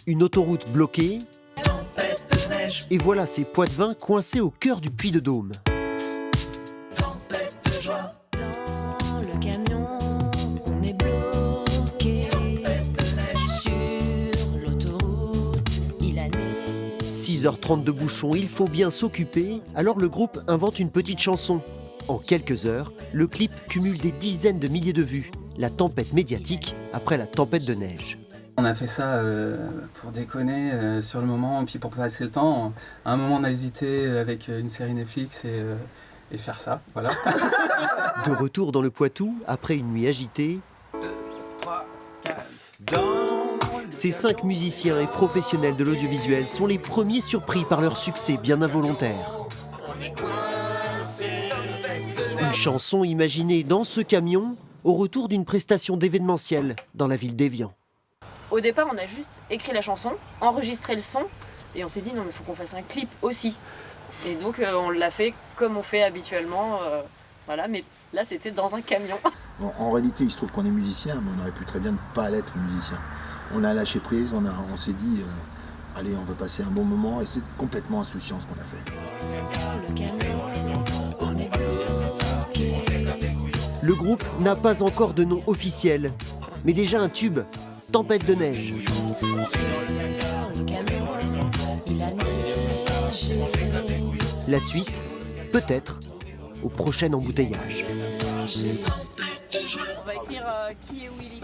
Une autoroute bloquée. Et voilà ces Poitevins coincés au cœur du Puy-de-Dôme. Dans le camion, on est bloqué. Sur l'autoroute, il a neigé. 6h30 de bouchon, il faut bien s'occuper. Alors le groupe invente une petite chanson. En quelques heures, le clip cumule des dizaines de milliers de vues. La tempête médiatique après la tempête de neige. On a fait ça pour déconner sur le moment, puis pour passer le temps. À un moment, on a hésité avec une série Netflix et faire ça, voilà. De retour dans le Poitou, après une nuit agitée, 2, 3, 4. ces 5 musiciens et professionnels de l'audiovisuel sont les premiers surpris par leur succès bien involontaire. Une chanson imaginée dans ce camion au retour d'une prestation d'événementiel dans la ville d'Évian. Au départ, on a juste écrit la chanson, enregistré le son, et on s'est dit non, mais il faut qu'on fasse un clip aussi. Et donc on l'a fait comme on fait habituellement, voilà, mais là c'était dans un camion. Bon, en réalité, il se trouve qu'on est musicien, mais on aurait pu très bien ne pas l'être musicien. On a lâché prise, on s'est dit, allez, on va passer un bon moment, et c'est complètement insouciant ce qu'on a fait. Dans le camion, on est bloqué. Le groupe n'a pas encore de nom officiel, mais déjà un tube, Tempête de neige. Sur le camion, il a neigé. La suite, peut-être, au prochain embouteillage. On va écrire qui est Willy.